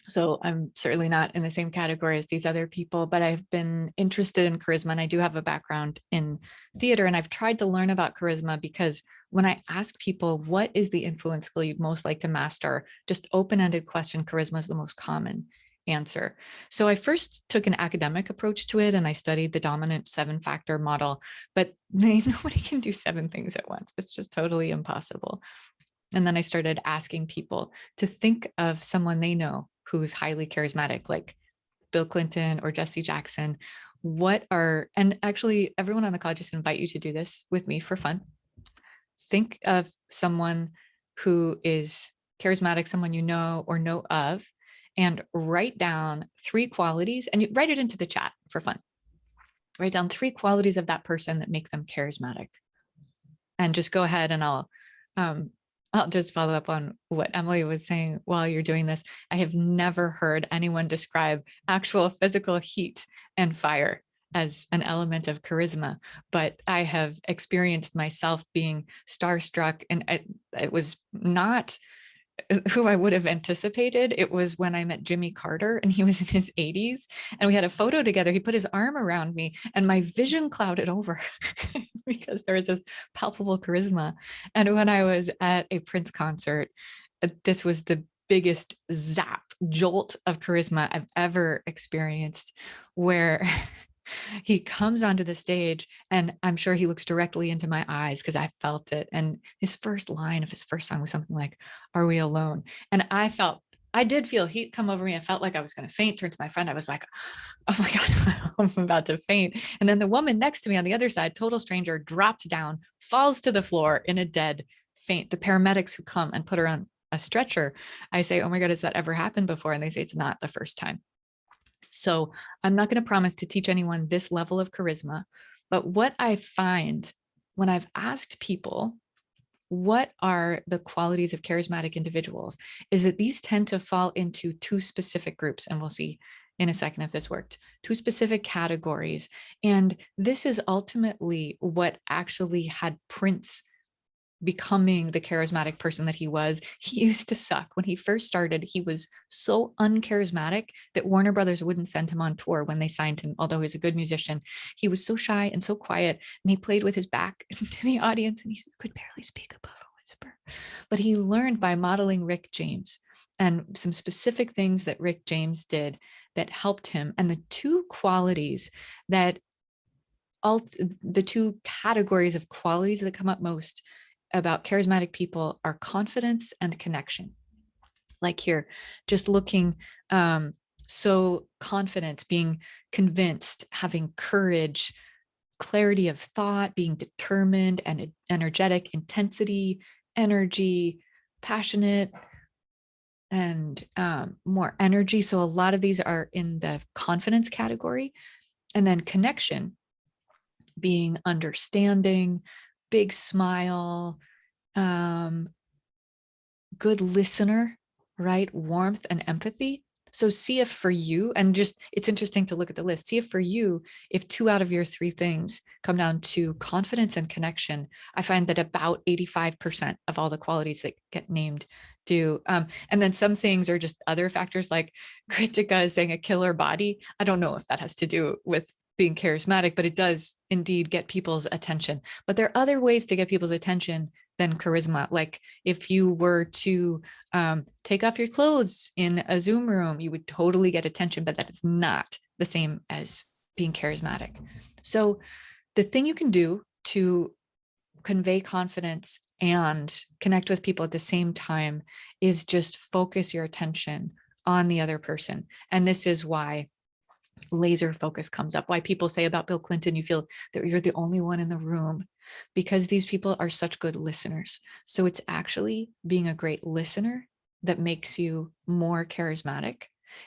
D: So I'm certainly not in the same category as these other people, but I've been interested in charisma, and I do have a background in theater, and I've tried to learn about charisma because when I ask people, what is the influence skill you'd most like to master? Just open-ended question, charisma is the most common answer. So I first took an academic approach to it, and I studied the dominant 7-factor model, but nobody can do 7 things at once. It's just totally impossible. And then I started asking people to think of someone they know who's highly charismatic, like Bill Clinton or Jesse Jackson. And actually everyone on the call, just invite you to do this with me for fun. Think of someone who is charismatic, someone you know or know of, and write down 3 qualities, and you write it into the chat for fun. Write down 3 qualities of that person that make them charismatic. And just go ahead, and I'll just follow up on what Emily was saying while you're doing this. I have never heard anyone describe actual physical heat and fire as an element of charisma, but I have experienced myself being starstruck, and it was not who I would have anticipated. It was when I met Jimmy Carter, and he was in his 80s, and we had a photo together. He put his arm around me, and my vision clouded over because there was this palpable charisma. And when I was at a Prince concert, this was the biggest jolt of charisma I've ever experienced, where he comes onto the stage, and I'm sure he looks directly into my eyes because I felt it. And his first line of his first song was something like, "Are we alone?" And I did feel heat come over me. I felt like I was going to faint. Turned to my friend. I was like, "Oh my God, I'm about to faint." And then the woman next to me on the other side, total stranger, drops down, falls to the floor in a dead faint. The paramedics who come and put her on a stretcher, I say, "Oh my God, has that ever happened before?" And they say, "It's not the first time." So I'm not going to promise to teach anyone this level of charisma, but what I find when I've asked people, what are the qualities of charismatic individuals, is that these tend to fall into 2 specific groups. And we'll see in a second if this worked. 2 specific categories. And this is ultimately what actually had Prince becoming the charismatic person that he was. He used to suck. When he first started, he was so uncharismatic that Warner Brothers wouldn't send him on tour when they signed him, although he was a good musician. He was so shy and so quiet, and he played with his back to the audience, and he could barely speak above a whisper. But he learned by modeling Rick James and some specific things that Rick James did that helped him. And the 2 qualities that the 2 categories of qualities that come up most about charismatic people are confidence and connection. Like here, just looking so confident, being convinced, having courage, clarity of thought, being determined and energetic, intensity, energy, passionate, and more energy. So a lot of these are in the confidence category. And then connection, being understanding, big smile, good listener, right? Warmth and empathy. So see if for you, and just, it's interesting to look at the list, see if for you, if 2 out of your 3 things come down to confidence and connection, I find that about 85% of all the qualities that get named do. And then some things are just other factors, like Kritika is saying a killer body. I don't know if that has to do with being charismatic, but it does indeed get people's attention. But there are other ways to get people's attention than charisma. Like if you were to take off your clothes in a Zoom room, you would totally get attention, but that is not the same as being charismatic. So the thing you can do to convey confidence and connect with people at the same time is just focus your attention on the other person. And this is why laser focus comes up, why people say about Bill Clinton, you feel that you're the only one in the room, because these people are such good listeners. So it's actually being a great listener that makes you more charismatic.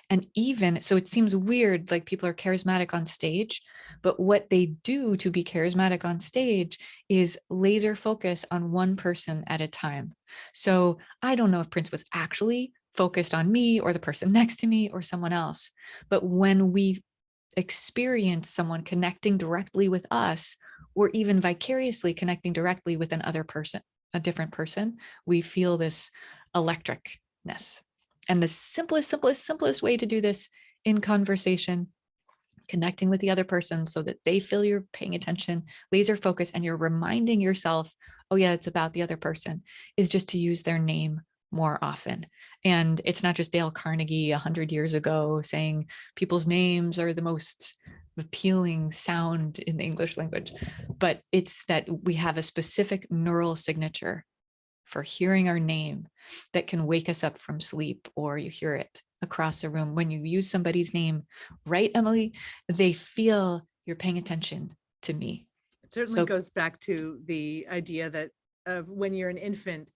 D: And even so, it seems weird, like people are charismatic on stage, but what they do to be charismatic on stage is laser focus on one person at a time. So I don't know if Prince was actually focused on me or the person next to me or someone else. But when we experience someone connecting directly with us, or even vicariously connecting directly with another person, a different person, we feel this electricness. And the simplest way to do this in conversation, connecting with the other person so that they feel you're paying attention, laser focus, and you're reminding yourself, oh yeah, it's about the other person, is just to use their name more often. And it's not just Dale Carnegie 100 years ago saying people's names are the most appealing sound in the English language, but it's that we have a specific neural signature for hearing our name that can wake us up from sleep, or you hear it across a room. When you use somebody's name, right, Emily, they feel you're paying attention to me.
C: It certainly goes back to the idea that of when you're an infant,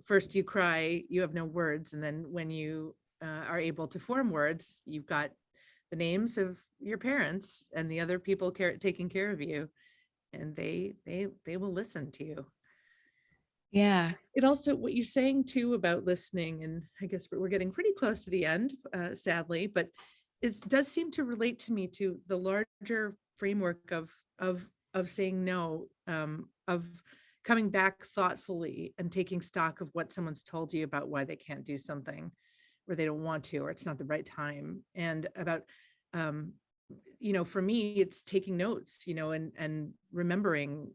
C: first you cry, you have no words. And then when you are able to form words, you've got the names of your parents and the other people taking care of you, and they will listen to you.
D: Yeah.
C: It also, what you're saying too about listening, and I guess we're getting pretty close to the end, sadly, but it does seem to relate to me to the larger framework of saying no, of coming back thoughtfully and taking stock of what someone's told you about why they can't do something, or they don't want to, or it's not the right time, and about for me, it's taking notes, and remembering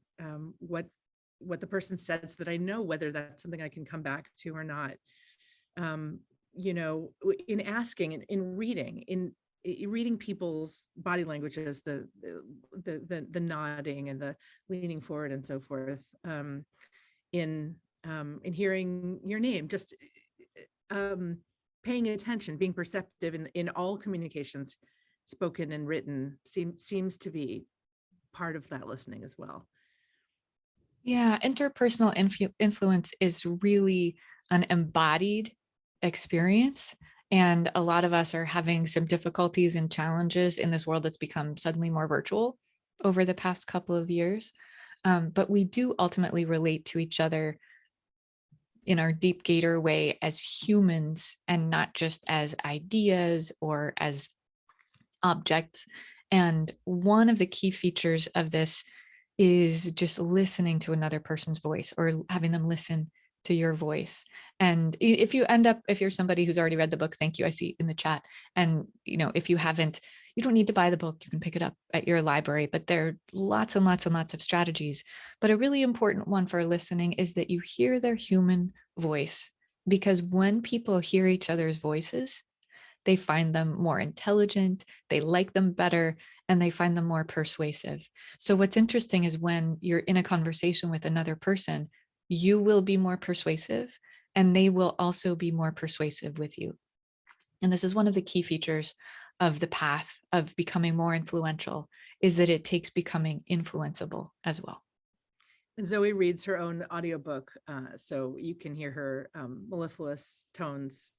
C: what the person said, so that I know whether that's something I can come back to or not. In asking and in reading, reading people's body languages, the nodding and the leaning forward and so forth, in hearing your name, just paying attention, being perceptive in all communications, spoken and written, seems to be part of that listening as well.
D: Yeah, interpersonal influence is really an embodied experience. And a lot of us are having some difficulties and challenges in this world that's become suddenly more virtual over the past couple of years. But we do ultimately relate to each other in our deep gator way as humans, and not just as ideas or as objects. And one of the key features of this is just listening to another person's voice, or having them listen to your voice. And if you're somebody who's already read the book, thank you, I see in the chat. And if you haven't, you don't need to buy the book, you can pick it up at your library, but there are lots and lots and lots of strategies. But a really important one for listening is that you hear their human voice, because when people hear each other's voices, they find them more intelligent, they like them better, and they find them more persuasive. So what's interesting is when you're in a conversation with another person, you will be more persuasive, and they will also be more persuasive with you. And this is one of the key features of the path of becoming more influential, is that it takes becoming influenceable as well.
C: And Zoe reads her own audiobook, so you can hear her mellifluous tones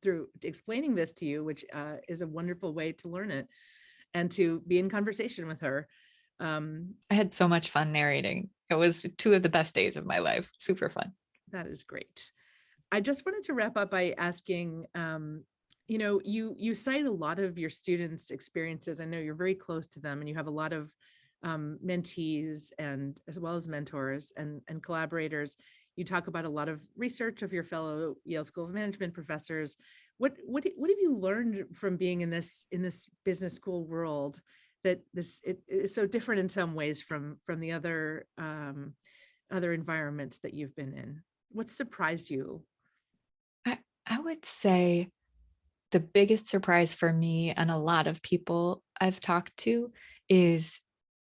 C: through explaining this to you, which is a wonderful way to learn it and to be in conversation with her.
D: I had so much fun narrating. It was 2 of the best days of my life. Super fun.
C: That is great. I just wanted to wrap up by asking, you cite a lot of your students' experiences. I know you're very close to them, and you have a lot of mentees, and as well as mentors and collaborators. You talk about a lot of research of your fellow Yale School of Management professors. What have you learned from being in this business school world that it is so different in some ways from the other environments that you've been in? What surprised you?
D: I would say the biggest surprise for me and a lot of people I've talked to is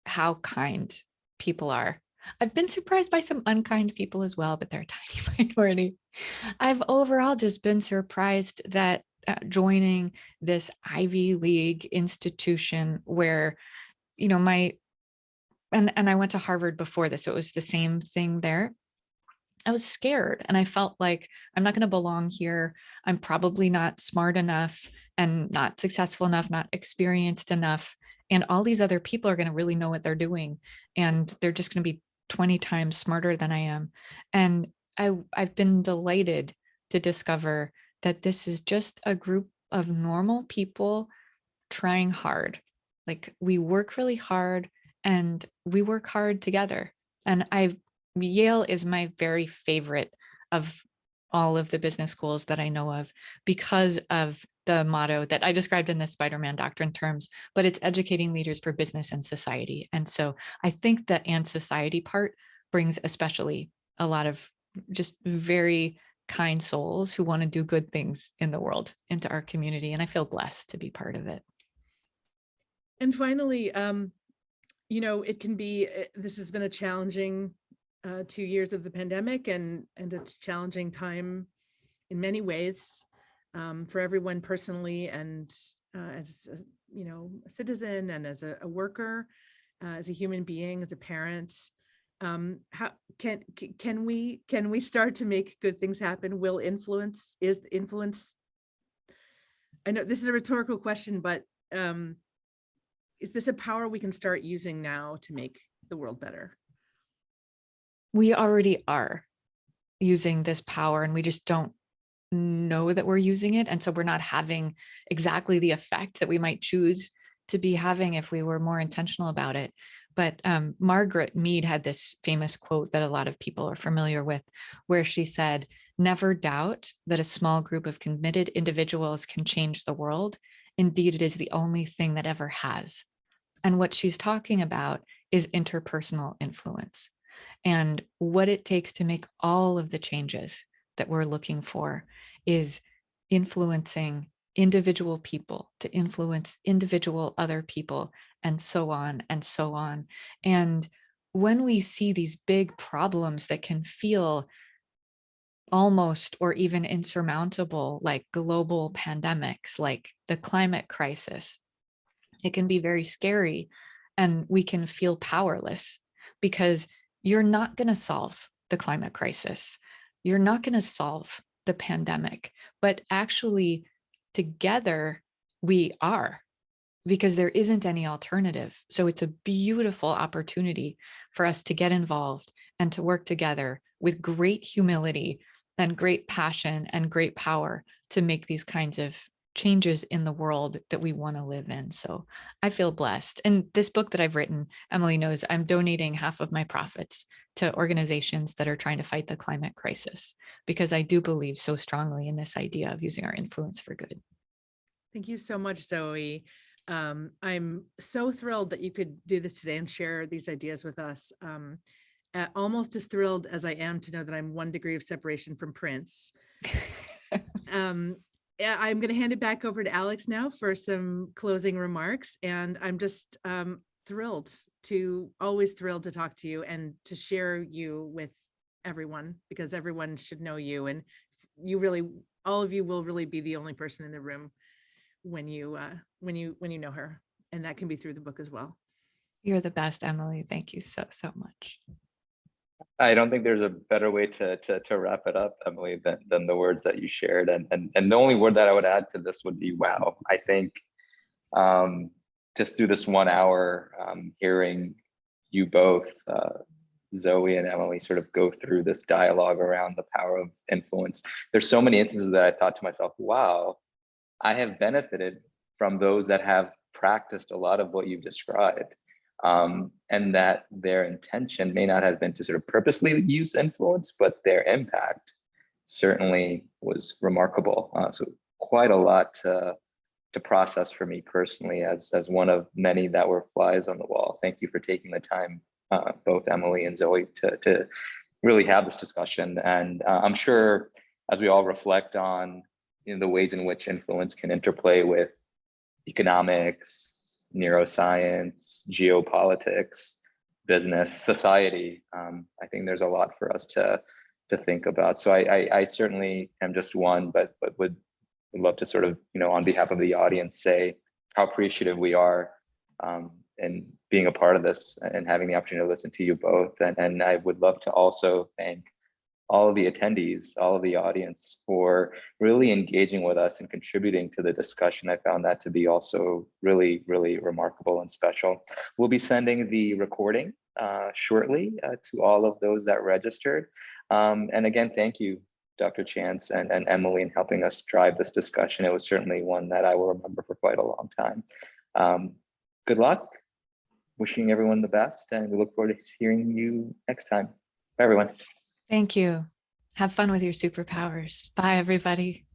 D: how kind people are. I've been surprised by some unkind people as well, but they're a tiny minority. I've overall just been surprised that joining this Ivy League institution where, and I went to Harvard before this, so it was the same thing there. I was scared, and I felt like I'm not going to belong here. I'm probably not smart enough and not successful enough, not experienced enough. And all these other people are going to really know what they're doing. And they're just going to be 20 times smarter than I am. And I've been delighted to discover that this is just a group of normal people trying hard. Like, we work really hard and we work hard together. And Yale is my very favorite of all of the business schools that I know of, because of the motto that I described in the Spider-Man doctrine terms, but it's educating leaders for business and society. And so I think the and society part brings especially a lot of just very kind souls who want to do good things in the world into our community. And I feel blessed to be part of it.
C: And finally, it can be, this has been a challenging 2 years of the pandemic, and it's a challenging time in many ways for everyone personally, and as a citizen, and as a worker, as a human being, as a parent. How can we start to make good things happen? Is influence? I know this is a rhetorical question, but is this a power we can start using now to make the world better?
D: We already are using this power, and we just don't know that we're using it. And so we're not having exactly the effect that we might choose to be having if we were more intentional about it. But Margaret Mead had this famous quote that a lot of people are familiar with, where she said, "Never doubt that a small group of committed individuals can change the world. Indeed, it is the only thing that ever has." And what she's talking about is interpersonal influence, and what it takes to make all of the changes that we're looking for is influencing individual people to influence individual other people, and so on and so on. And when we see these big problems that can feel almost or even insurmountable, like global pandemics, like the climate crisis, it can be very scary, and we can feel powerless, because you're not going to solve the climate crisis. You're not going to solve the pandemic, but actually together we are, because there isn't any alternative. So it's a beautiful opportunity for us to get involved and to work together with great humility and great passion and great power to make these kinds of changes in the world that we want to live in. So I feel blessed. And this book that I've written, Emily knows, I'm donating half of my profits to organizations that are trying to fight the climate crisis, because I do believe so strongly in this idea of using our influence for good.
C: Thank you so much, Zoe. I'm so thrilled that you could do this today and share these ideas with us. Almost as thrilled as I am to know that I'm 1 degree of separation from Prince. I'm going to hand it back over to Alex now for some closing remarks. And I'm just always thrilled to talk to you and to share you with everyone, because everyone should know you. And all of you will really be the only person in the room when you know her. And that can be through the book as well.
D: You're the best, Emily. Thank you so much.
A: I don't think there's a better way to wrap it up, Emily, than the words that you shared. And the only word that I would add to this would be wow. I think just through this 1 hour, hearing you both, Zoe and Emily, sort of go through this dialogue around the power of influence, there's so many instances that I thought to myself, wow, I have benefited from those that have practiced a lot of what you've described. And that their intention may not have been to sort of purposely use influence, but their impact certainly was remarkable. So quite a lot to process for me personally, as one of many that were flies on the wall. Thank you for taking the time, both Emily and Zoe, to really have this discussion. And I'm sure as we all reflect on the ways in which influence can interplay with economics, neuroscience, geopolitics, business, society, I think there's a lot for us to think about. So I certainly am just one, but would love to sort of, on behalf of the audience, say how appreciative we are in being a part of this and having the opportunity to listen to you both. And I would love to also thank all of the attendees, all of the audience for really engaging with us and contributing to the discussion. I found that to be also really, really remarkable and special. We'll be sending the recording shortly to all of those that registered. And again, thank you, Dr. Chance and Emily, in helping us drive this discussion. It was certainly one that I will remember for quite a long time. Good luck. Wishing everyone the best, and we look forward to hearing you next time. Bye, everyone.
D: Thank you. Have fun with your superpowers. Bye, everybody.